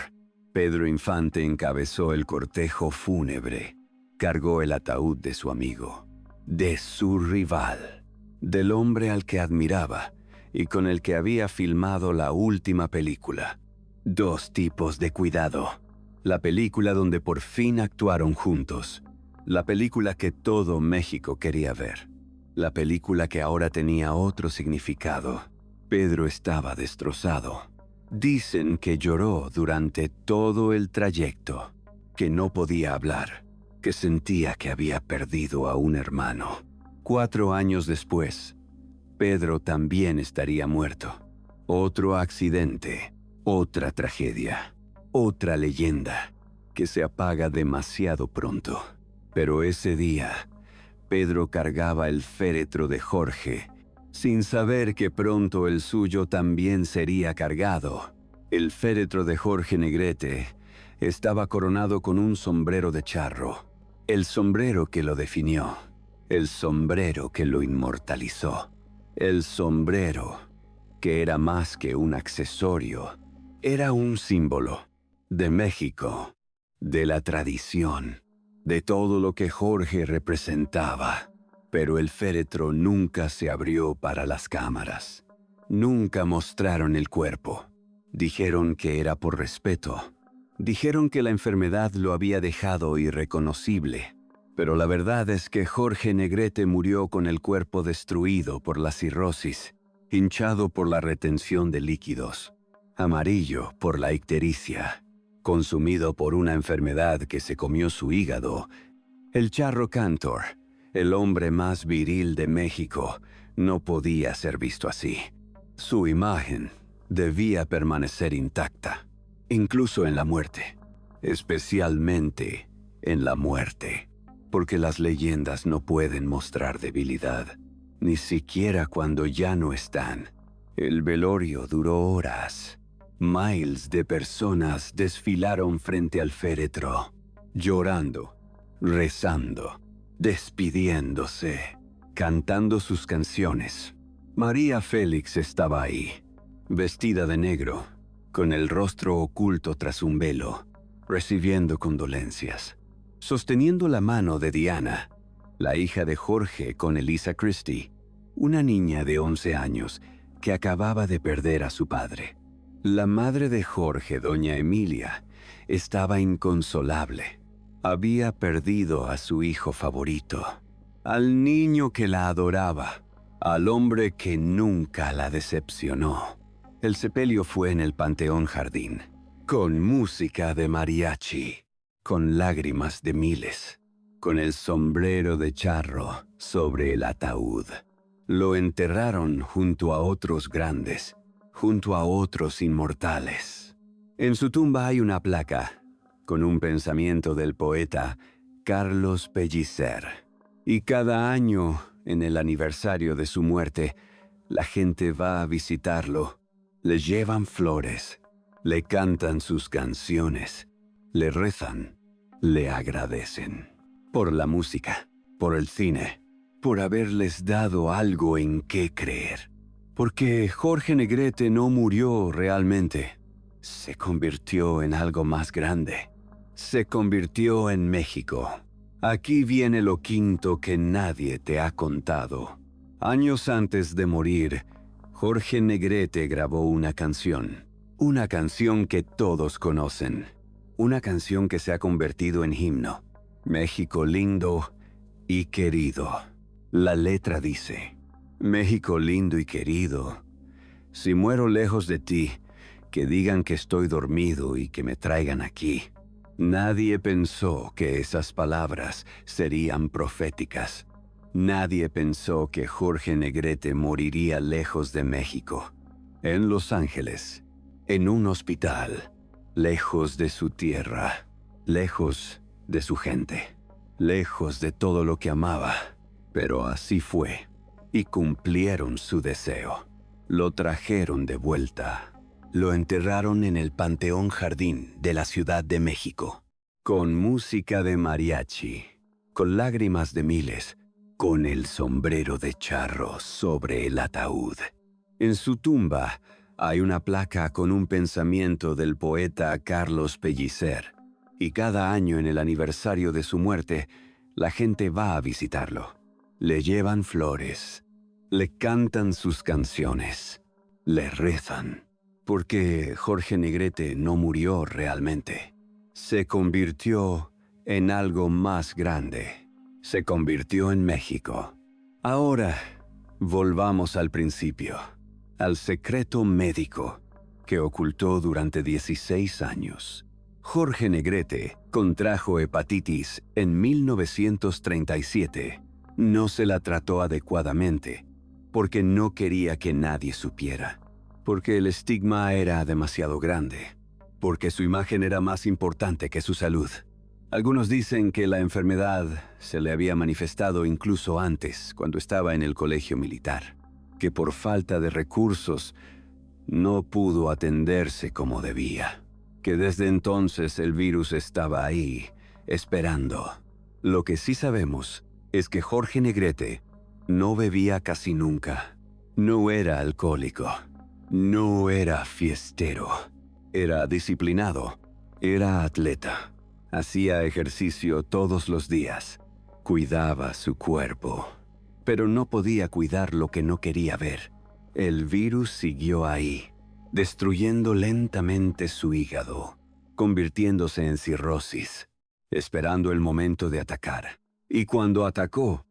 Pedro Infante encabezó el cortejo fúnebre. Cargó el ataúd de su amigo, de su rival, del hombre al que admiraba y con el que había filmado la última película. 2 tipos de cuidado. La película donde por fin actuaron juntos. La película que todo México quería ver. La película que ahora tenía otro significado. Pedro estaba destrozado. Dicen que lloró durante todo el trayecto, que no podía hablar, que sentía que había perdido a un hermano. 4 años después, Pedro también estaría muerto. Otro accidente, otra tragedia, otra leyenda que se apaga demasiado pronto. Pero ese día, Pedro cargaba el féretro de Jorge, sin saber que pronto el suyo también sería cargado. El féretro de Jorge Negrete estaba coronado con un sombrero de charro, el sombrero que lo definió, el sombrero que lo inmortalizó, el sombrero que era más que un accesorio, era un símbolo de México, de la tradición, de todo lo que Jorge representaba. Pero el féretro nunca se abrió para las cámaras. Nunca mostraron el cuerpo. Dijeron que era por respeto. Dijeron que la enfermedad lo había dejado irreconocible. Pero la verdad es que Jorge Negrete murió con el cuerpo destruido por la cirrosis, hinchado por la retención de líquidos, amarillo por la ictericia, consumido por una enfermedad que se comió su hígado. El charro Cantor, el hombre más viril de México, no podía ser visto así. Su imagen debía permanecer intacta, incluso en la muerte, especialmente en la muerte, porque las leyendas no pueden mostrar debilidad, ni siquiera cuando ya no están. El velorio duró horas. Miles de personas desfilaron frente al féretro, llorando, rezando, despidiéndose, cantando sus canciones. María Félix estaba ahí, vestida de negro, con el rostro oculto tras un velo, recibiendo condolencias, sosteniendo la mano de Diana, la hija de Jorge con Elisa Christie, una niña de 11 años que acababa de perder a su padre. La madre de Jorge, doña Emilia, estaba inconsolable. Había perdido a su hijo favorito, al niño que la adoraba, al hombre que nunca la decepcionó. El sepelio fue en el Panteón Jardín, con música de mariachi, con lágrimas de miles, con el sombrero de charro sobre el ataúd. Lo enterraron junto a otros grandes, junto a otros inmortales. En su tumba hay una placa con un pensamiento del poeta Carlos Pellicer. Y cada año, en el aniversario de su muerte, la gente va a visitarlo. Le llevan flores, le cantan sus canciones, le rezan, le agradecen. Por la música, por el cine, por haberles dado algo en qué creer. Porque Jorge Negrete no murió realmente. Se convirtió en algo más grande. Se convirtió en México. Aquí viene lo quinto que nadie te ha contado. Años antes de morir, Jorge Negrete grabó una canción que todos conocen, una canción que se ha convertido en himno. México lindo y querido. La letra dice: México lindo y querido, si muero lejos de ti, que digan que estoy dormido y que me traigan aquí. Nadie pensó que esas palabras serían proféticas. Nadie pensó que Jorge Negrete moriría lejos de México, en Los Ángeles, en un hospital, lejos de su tierra, lejos de su gente, lejos de todo lo que amaba. Pero así fue, y cumplieron su deseo. Lo trajeron de vuelta. Lo enterraron en el Panteón Jardín de la Ciudad de México, con música de mariachi, con lágrimas de miles, con el sombrero de charro sobre el ataúd. En su tumba hay una placa con un pensamiento del poeta Carlos Pellicer, y cada año en el aniversario de su muerte, la gente va a visitarlo. Le llevan flores, le cantan sus canciones, le rezan. Porque Jorge Negrete no murió realmente. Se convirtió en algo más grande. Se convirtió en México. Ahora, volvamos al principio, al secreto médico que ocultó durante 16 años. Jorge Negrete contrajo hepatitis en 1937. No se la trató adecuadamente porque no quería que nadie supiera. Porque el estigma era demasiado grande, porque su imagen era más importante que su salud. Algunos dicen que la enfermedad se le había manifestado incluso antes, cuando estaba en el colegio militar, que por falta de recursos no pudo atenderse como debía, que desde entonces el virus estaba ahí, esperando. Lo que sí sabemos es que Jorge Negrete no bebía casi nunca, no era alcohólico, no era fiestero, era disciplinado, era atleta. Hacía ejercicio todos los días, cuidaba su cuerpo, pero no podía cuidar lo que no quería ver. El virus siguió ahí, destruyendo lentamente su hígado, convirtiéndose en cirrosis, esperando el momento de atacar. Y cuando atacó,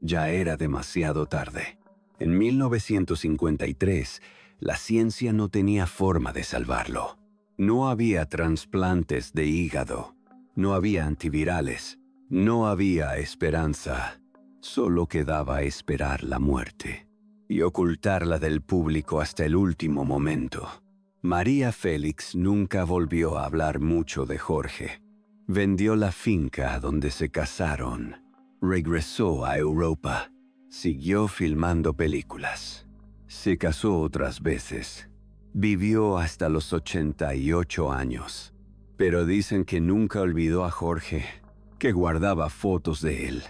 ya era demasiado tarde. En 1953, la ciencia no tenía forma de salvarlo. No había trasplantes de hígado. No había antivirales, no había esperanza, solo quedaba esperar la muerte y ocultarla del público hasta el último momento. María Félix nunca volvió a hablar mucho de Jorge. Vendió la finca donde se casaron, regresó a Europa, siguió filmando películas, se casó otras veces, vivió hasta los 88 años. Pero dicen que nunca olvidó a Jorge, que guardaba fotos de él,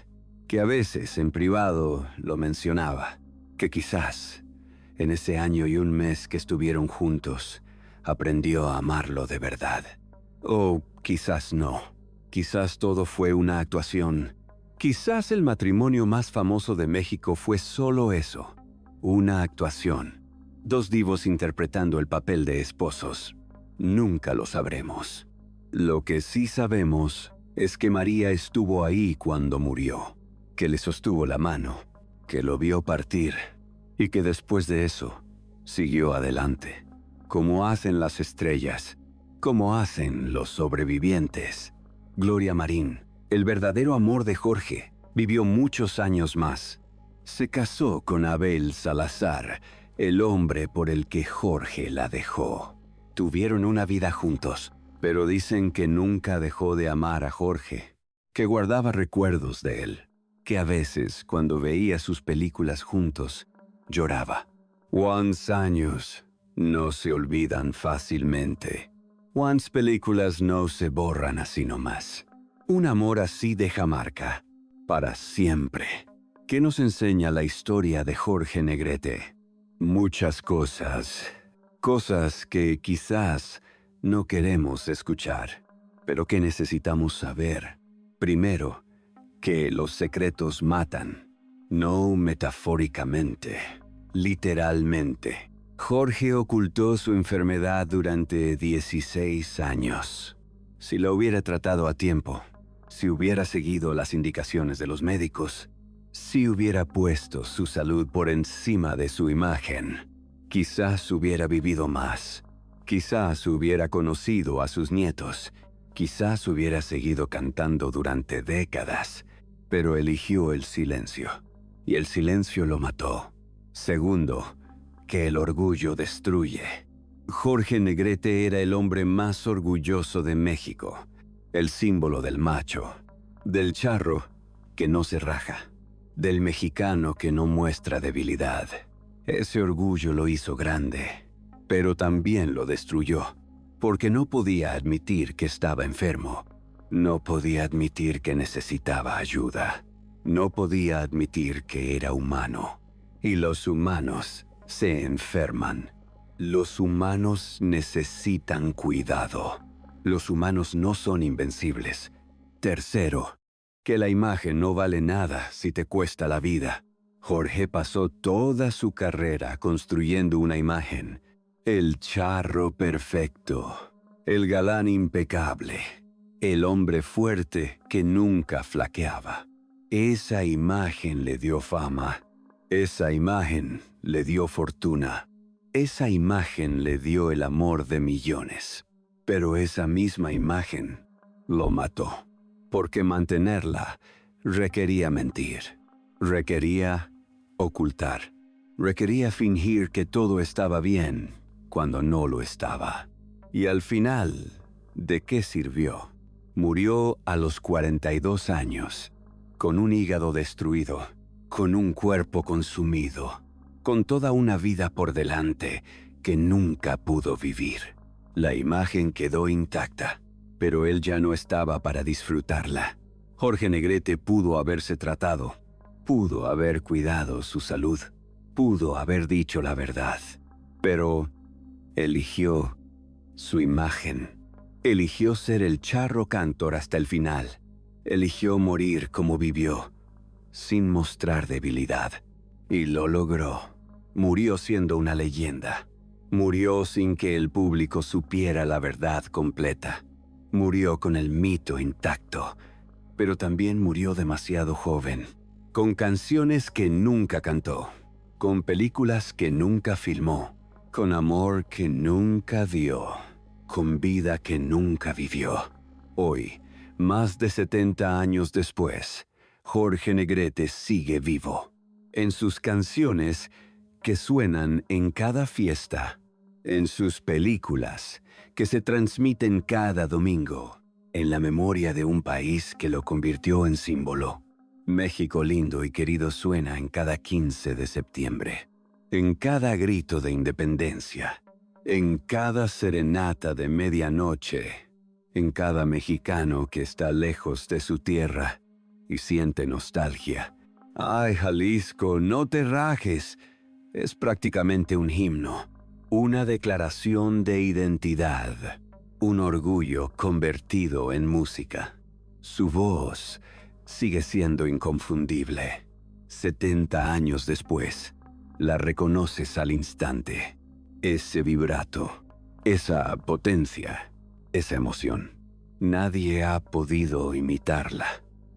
que a veces en privado lo mencionaba, que quizás en ese año y un mes que estuvieron juntos, aprendió a amarlo de verdad. O quizás no, quizás todo fue una actuación. Quizás el matrimonio más famoso de México fue solo eso, una actuación. Dos divos interpretando el papel de esposos. Nunca lo sabremos. Lo que sí sabemos es que María estuvo ahí cuando murió, que le sostuvo la mano, que lo vio partir y que después de eso siguió adelante, como hacen las estrellas, como hacen los sobrevivientes. Gloria Marín, el verdadero amor de Jorge, vivió muchos años más. Se casó con Abel Salazar, el hombre por el que Jorge la dejó. Tuvieron una vida juntos. Pero dicen que nunca dejó de amar a Jorge, que guardaba recuerdos de él, que a veces, cuando veía sus películas juntos, lloraba. Juan's años no se olvidan fácilmente. Juan's películas no se borran así nomás. Un amor así deja marca, para siempre. ¿Qué nos enseña la historia de Jorge Negrete? Muchas cosas. Cosas que quizás no queremos escuchar, pero que necesitamos saber. Primero, que los secretos matan, no metafóricamente, literalmente. Jorge ocultó su enfermedad durante 16 años. Si lo hubiera tratado a tiempo, si hubiera seguido las indicaciones de los médicos, si hubiera puesto su salud por encima de su imagen, quizás hubiera vivido más. Quizás hubiera conocido a sus nietos, quizás hubiera seguido cantando durante décadas, pero eligió el silencio, y el silencio lo mató. Segundo, que el orgullo destruye. Jorge Negrete era el hombre más orgulloso de México, el símbolo del macho, del charro que no se raja, del mexicano que no muestra debilidad. Ese orgullo lo hizo grande. Pero también lo destruyó, porque no podía admitir que estaba enfermo. No podía admitir que necesitaba ayuda. No podía admitir que era humano. Y los humanos se enferman. Los humanos necesitan cuidado. Los humanos no son invencibles. Tercero, que la imagen no vale nada si te cuesta la vida. Jorge pasó toda su carrera construyendo una imagen. El charro perfecto, el galán impecable, el hombre fuerte que nunca flaqueaba. Esa imagen le dio fama, esa imagen le dio fortuna, esa imagen le dio el amor de millones. Pero esa misma imagen lo mató, porque mantenerla requería mentir, requería ocultar, requería fingir que todo estaba bien cuando no lo estaba. Y al final, ¿de qué sirvió? Murió a los 42 años, con un hígado destruido, con un cuerpo consumido, con toda una vida por delante que nunca pudo vivir. La imagen quedó intacta, pero él ya no estaba para disfrutarla. Jorge Negrete pudo haberse tratado, pudo haber cuidado su salud, pudo haber dicho la verdad, pero eligió su imagen. Eligió ser el charro cantor hasta el final. Eligió morir como vivió, sin mostrar debilidad. Y lo logró. Murió siendo una leyenda. Murió sin que el público supiera la verdad completa. Murió con el mito intacto, pero también murió demasiado joven, con canciones que nunca cantó, con películas que nunca filmó, con amor que nunca dio, con vida que nunca vivió. Hoy, más de 70 años después, Jorge Negrete sigue vivo. En sus canciones que suenan en cada fiesta, en sus películas que se transmiten cada domingo, en la memoria de un país que lo convirtió en símbolo. México lindo y querido suena en cada 15 de septiembre, en cada grito de independencia, en cada serenata de medianoche, en cada mexicano que está lejos de su tierra y siente nostalgia. ¡Ay, Jalisco, no te rajes! Es prácticamente un himno, una declaración de identidad, un orgullo convertido en música. Su voz sigue siendo inconfundible. 70 años después, la reconoces al instante. Ese vibrato, esa potencia, esa emoción. Nadie ha podido imitarla.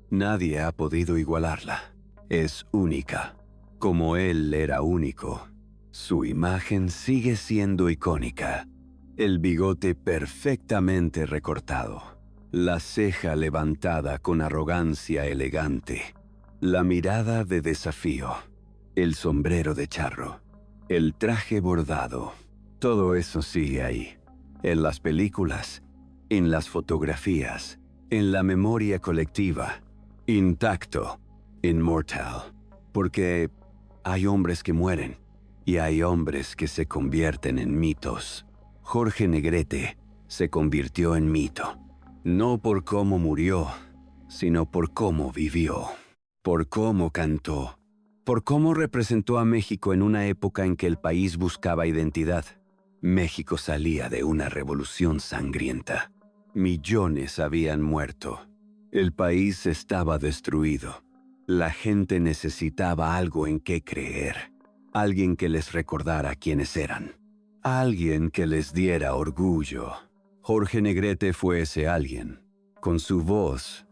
Nadie ha podido igualarla. Es única. Como él era único, su imagen sigue siendo icónica. El bigote perfectamente recortado, la ceja levantada con arrogancia elegante, la mirada de desafío, el sombrero de charro, el traje bordado. Todo eso sigue ahí, en las películas, en las fotografías, en la memoria colectiva, intacto, inmortal, porque hay hombres que mueren y hay hombres que se convierten en mitos. Jorge Negrete se convirtió en mito, no por cómo murió, sino por cómo vivió, por cómo cantó, por cómo representó a México en una época en que el país buscaba identidad. México salía de una revolución sangrienta. Millones habían muerto. El país estaba destruido. La gente necesitaba algo en qué creer, alguien que les recordara quiénes eran, alguien que les diera orgullo. Jorge Negrete fue ese alguien. Con su voz,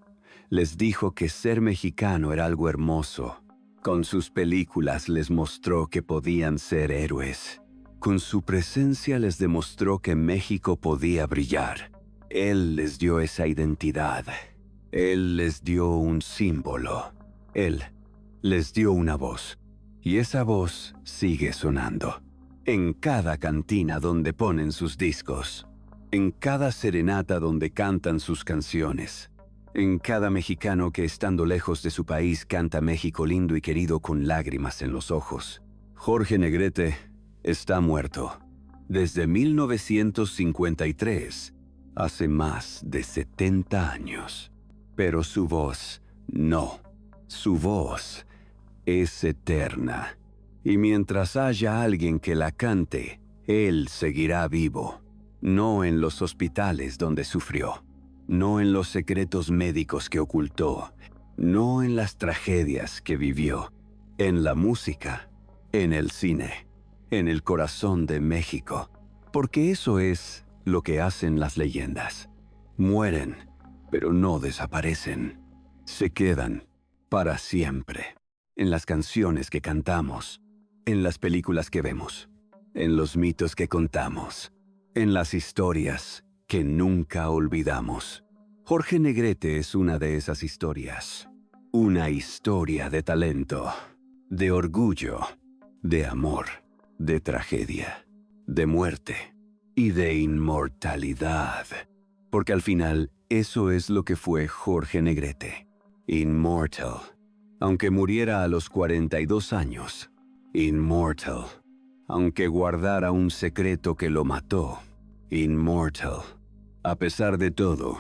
les dijo que ser mexicano era algo hermoso. Con sus películas les mostró que podían ser héroes. Con su presencia les demostró que México podía brillar. Él les dio esa identidad. Él les dio un símbolo. Él les dio una voz. Y esa voz sigue sonando. En cada cantina donde ponen sus discos. En cada serenata donde cantan sus canciones. En cada mexicano que estando lejos de su país canta México lindo y querido con lágrimas en los ojos. Jorge Negrete está muerto. Desde 1953, hace más de 70 años. Pero su voz, no. Su voz es eterna. Y mientras haya alguien que la cante, él seguirá vivo. No en los hospitales donde sufrió. No en los secretos médicos que ocultó. No en las tragedias que vivió. En la música. En el cine. En el corazón de México. Porque eso es lo que hacen las leyendas. Mueren, pero no desaparecen. Se quedan para siempre. En las canciones que cantamos. En las películas que vemos. En los mitos que contamos. En las historias que nunca olvidamos. Jorge Negrete es una de esas historias. Una historia de talento, de orgullo, de amor, de tragedia, de muerte y de inmortalidad. Porque al final, eso es lo que fue Jorge Negrete. Immortal. Aunque muriera a los 42 años. Immortal. Aunque guardara un secreto que lo mató. Immortal. A pesar de todo.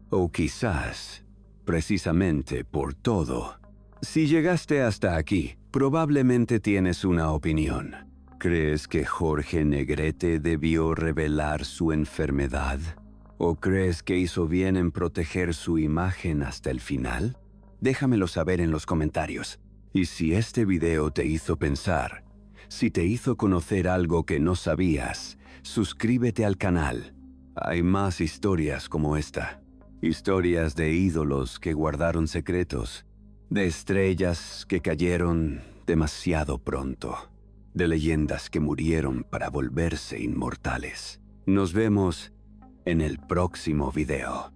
O quizás, precisamente por todo. Si llegaste hasta aquí, probablemente tienes una opinión. ¿Crees que Jorge Negrete debió revelar su enfermedad? ¿O crees que hizo bien en proteger su imagen hasta el final? Déjamelo saber en los comentarios. Y si este video te hizo pensar, si te hizo conocer algo que no sabías, suscríbete al canal. Hay más historias como esta. Historias de ídolos que guardaron secretos, de estrellas que cayeron demasiado pronto, de leyendas que murieron para volverse inmortales. Nos vemos en el próximo video.